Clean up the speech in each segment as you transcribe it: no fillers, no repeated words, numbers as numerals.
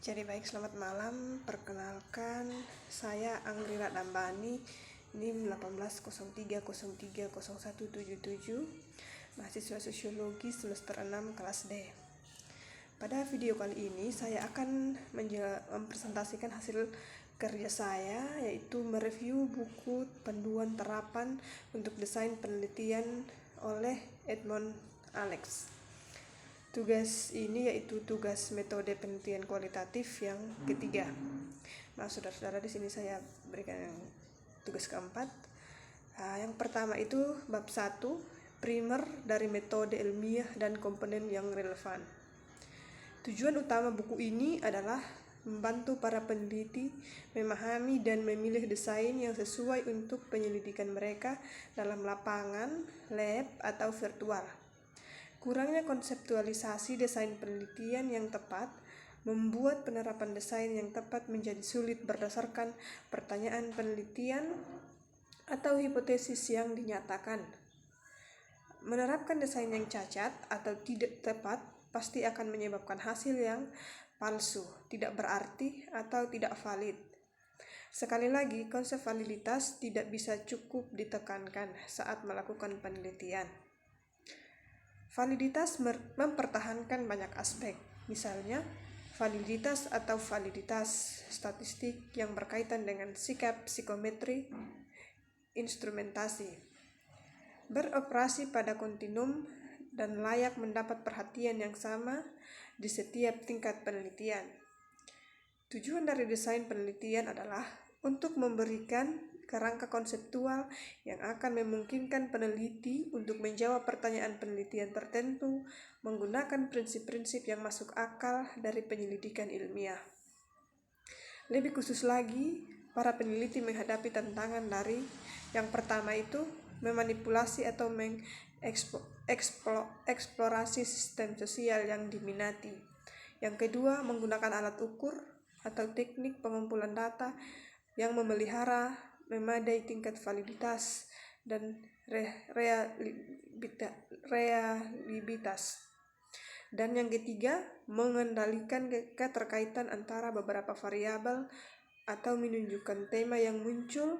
Jadi baik, selamat malam. Perkenalkan, saya Anggrila Dambani, NIM 1803030177, mahasiswa sosiologi semester 6 kelas D. Pada video kali ini saya akan mempresentasikan hasil kerja saya, yaitu mereview buku panduan terapan untuk desain penelitian oleh Edmond Alex. Tugas ini yaitu tugas metode penelitian kualitatif yang ketiga. Nah, saudara-saudara, di sini saya berikan yang tugas keempat. Yang pertama itu bab 1, primer dari metode ilmiah dan komponen yang relevan. Tujuan utama buku ini adalah membantu para peneliti memahami dan memilih desain yang sesuai untuk penyelidikan mereka dalam lapangan, lab, atau virtual. Kurangnya konseptualisasi desain penelitian yang tepat membuat penerapan desain yang tepat menjadi sulit berdasarkan pertanyaan penelitian atau hipotesis yang dinyatakan. Menerapkan desain yang cacat atau tidak tepat pasti akan menyebabkan hasil yang palsu, tidak berarti, atau tidak valid. Sekali lagi, konsep validitas tidak bisa cukup ditekankan saat melakukan penelitian. Validitas mempertahankan banyak aspek, misalnya validitas atau validitas statistik yang berkaitan dengan sikap psikometri, instrumentasi, beroperasi pada kontinum, dan layak mendapat perhatian yang sama di setiap tingkat penelitian. Tujuan dari desain penelitian adalah untuk memberikan kerangka konseptual yang akan memungkinkan peneliti untuk menjawab pertanyaan penelitian tertentu menggunakan prinsip-prinsip yang masuk akal dari penyelidikan ilmiah. Lebih khusus lagi, para peneliti menghadapi tantangan dari yang pertama itu memanipulasi atau mengeksplorasi sistem sosial yang diminati. Yang kedua, menggunakan alat ukur atau teknik pengumpulan data yang memelihara memadai tingkat validitas dan reliabilitas. Dan yang ketiga, mengendalikan keterkaitan antara beberapa variabel atau menunjukkan tema yang muncul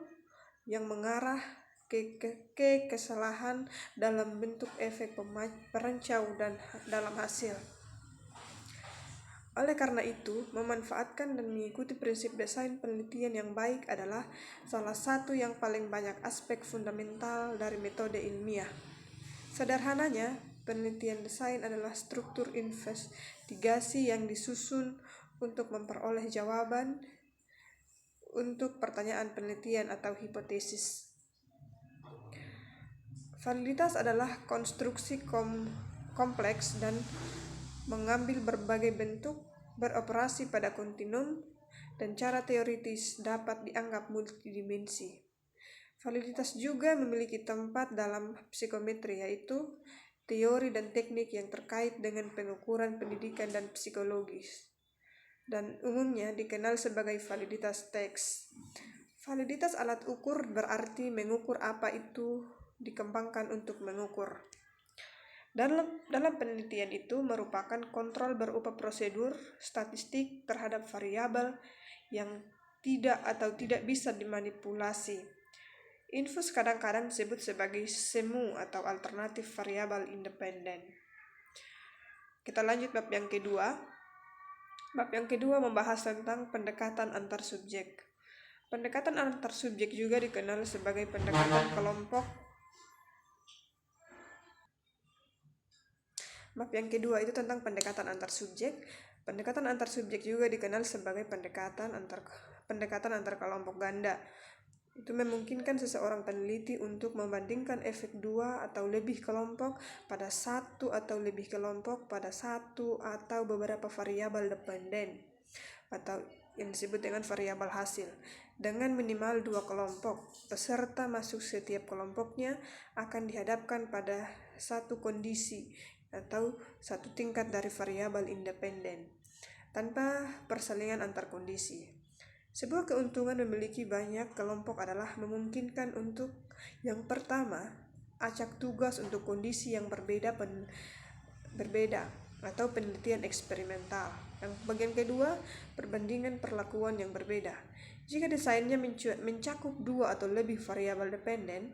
yang mengarah ke kesalahan dalam bentuk efek perancau dan dalam hasil. Oleh karena itu, memanfaatkan dan mengikuti prinsip desain penelitian yang baik adalah salah satu yang paling banyak aspek fundamental dari metode ilmiah. Sederhananya, penelitian desain adalah struktur investigasi yang disusun untuk memperoleh jawaban untuk pertanyaan penelitian atau hipotesis. Validitas adalah konstruksi kompleks dan mengambil berbagai bentuk, beroperasi pada kontinum, dan cara teoritis dapat dianggap multidimensi. Validitas juga memiliki tempat dalam psikometri, yaitu teori dan teknik yang terkait dengan pengukuran pendidikan dan psikologis, dan umumnya dikenal sebagai validitas teks. Validitas alat ukur berarti mengukur apa itu dikembangkan untuk mengukur. Dalam penelitian itu merupakan kontrol berupa prosedur statistik terhadap variabel yang tidak bisa dimanipulasi. Infus kadang-kadang disebut sebagai semu atau alternatif variabel independen. Kita lanjut bab yang kedua. Bab yang kedua membahas tentang pendekatan antar subjek. Pendekatan antar subjek juga dikenal sebagai pendekatan kelompok. Bab yang kedua itu tentang pendekatan antar subjek. Pendekatan antar subjek juga dikenal sebagai pendekatan antar kelompok ganda. Itu memungkinkan seseorang peneliti untuk membandingkan efek dua atau lebih kelompok pada satu atau lebih kelompok pada satu atau beberapa variabel dependen, atau yang disebut dengan variabel hasil, dengan minimal 2 kelompok. Peserta masuk setiap kelompoknya akan dihadapkan pada satu kondisi atau satu tingkat dari variabel independen tanpa persalingan antar kondisi. Sebuah keuntungan memiliki banyak kelompok adalah memungkinkan untuk yang pertama, acak tugas untuk kondisi yang berbeda. atau penelitian eksperimental. Yang bagian kedua, perbandingan perlakuan yang berbeda. Jika desainnya mencakup dua atau lebih variabel dependen,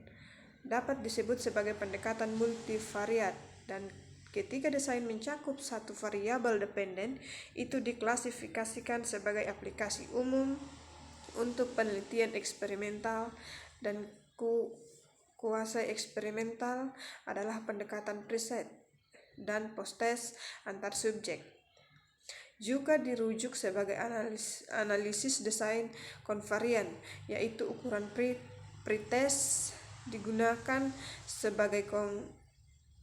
dapat disebut sebagai pendekatan multivariat, dan ketika desain mencakup satu variabel dependen, itu diklasifikasikan sebagai aplikasi umum untuk penelitian eksperimental, dan kuasi eksperimental adalah pendekatan preset dan post-test antar subjek. Juga dirujuk sebagai analisis desain konvarian, yaitu ukuran pretest digunakan sebagai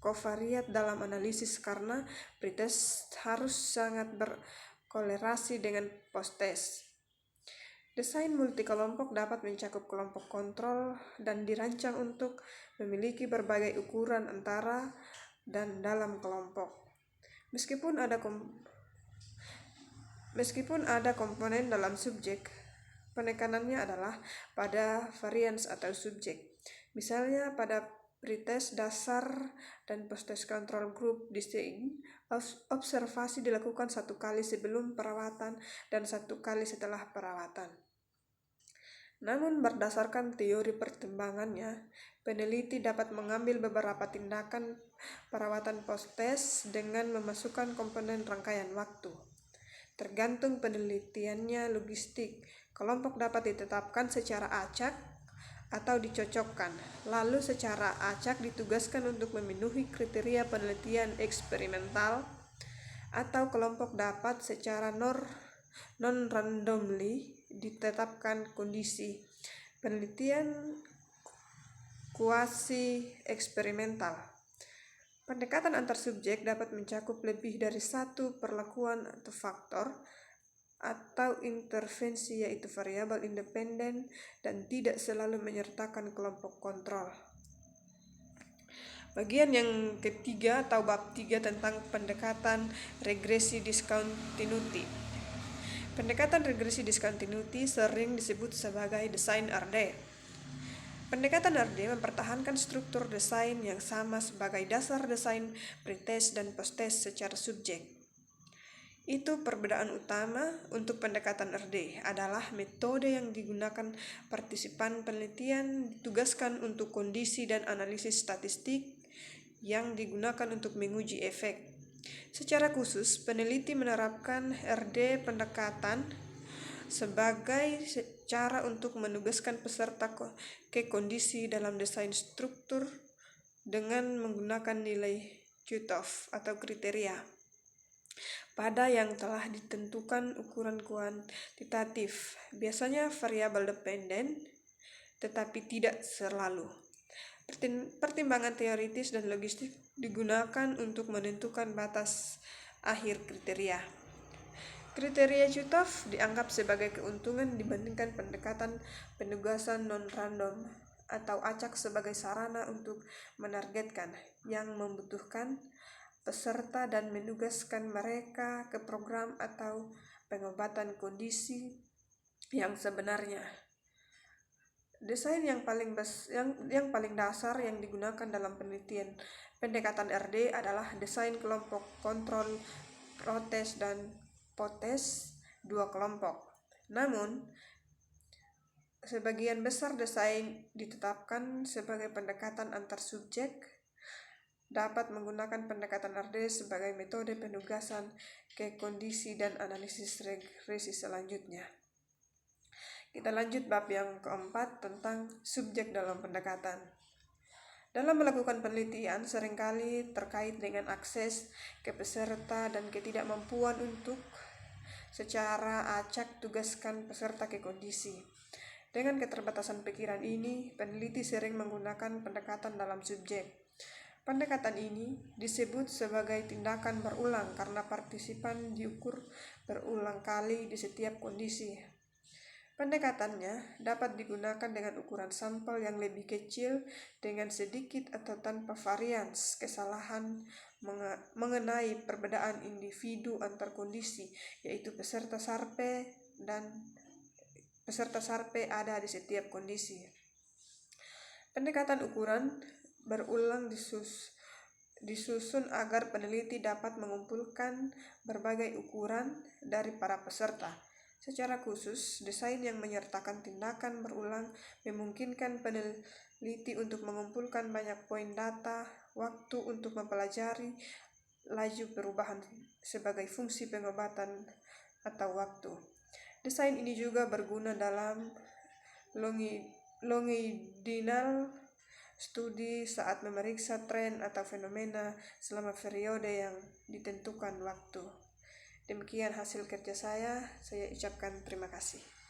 kovariat dalam analisis karena pretest harus sangat berkolerasi dengan post-test. Desain multikelompok dapat mencakup kelompok kontrol dan dirancang untuk memiliki berbagai ukuran antara dan dalam kelompok. Meskipun ada komponen dalam subjek, penekanannya adalah pada varians atau subjek. Misalnya pada pretest dasar dan post-test control group design, observasi dilakukan 1 kali sebelum perawatan dan 1 kali setelah perawatan. Namun berdasarkan teori pertimbangannya, peneliti dapat mengambil beberapa tindakan perawatan post-test dengan memasukkan komponen rangkaian waktu. Tergantung penelitiannya logistik, kelompok dapat ditetapkan secara acak atau dicocokkan, lalu secara acak ditugaskan untuk memenuhi kriteria penelitian eksperimental, atau kelompok dapat secara non-randomly ditetapkan kondisi. Penelitian kuasi eksperimental. Pendekatan antar subjek dapat mencakup lebih dari satu perlakuan atau faktor atau intervensi, yaitu variabel independen, dan tidak selalu menyertakan kelompok kontrol. Bagian yang ketiga atau bab 3 tentang pendekatan regresi discontinuity. Pendekatan regresi discontinuity sering disebut sebagai desain RD. Pendekatan RD mempertahankan struktur desain yang sama sebagai dasar desain pretest dan post-test secara subjek. Itu perbedaan utama untuk pendekatan RD adalah metode yang digunakan partisipan penelitian ditugaskan untuk kondisi dan analisis statistik yang digunakan untuk menguji efek. Secara khusus, peneliti menerapkan RD pendekatan sebagai cara untuk menugaskan peserta ke kondisi dalam desain struktur dengan menggunakan nilai cutoff atau kriteria pada yang telah ditentukan ukuran kuantitatif, biasanya variabel dependen, tetapi tidak selalu. Pertimbangan teoritis dan logistik digunakan untuk menentukan batas akhir kriteria. Kriteria cutoff dianggap sebagai keuntungan dibandingkan pendekatan penugasan non-random atau acak sebagai sarana untuk menargetkan yang membutuhkan peserta dan menugaskan mereka ke program atau pengobatan kondisi yang sebenarnya. Desain yang paling dasar yang digunakan dalam penelitian pendekatan RD adalah desain kelompok kontrol protest dan post-test 2 kelompok. Namun, sebagian besar desain ditetapkan sebagai pendekatan antar subjek dapat menggunakan pendekatan RD sebagai metode penugasan ke kondisi dan analisis regresi selanjutnya. Kita lanjut bab yang keempat tentang subjek dalam pendekatan. Dalam melakukan penelitian seringkali terkait dengan akses ke peserta dan ketidakmampuan untuk secara acak tugaskan peserta ke kondisi. Dengan keterbatasan pikiran ini, peneliti sering menggunakan pendekatan dalam subjek. Pendekatan ini disebut sebagai tindakan berulang karena partisipan diukur berulang kali di setiap kondisi. Pendekatannya dapat digunakan dengan ukuran sampel yang lebih kecil dengan sedikit atau tanpa varians kesalahan mengenai perbedaan individu antar kondisi, yaitu peserta SARPE ada di setiap kondisi. Pendekatan ukuran berulang disusun agar peneliti dapat mengumpulkan berbagai ukuran dari para peserta. Secara khusus, desain yang menyertakan tindakan berulang memungkinkan peneliti untuk mengumpulkan banyak poin data, waktu untuk mempelajari laju perubahan sebagai fungsi pengobatan atau waktu. Desain ini juga berguna dalam longitudinal studi saat memeriksa tren atau fenomena selama periode yang ditentukan waktu. Demikian hasil kerja saya ucapkan terima kasih.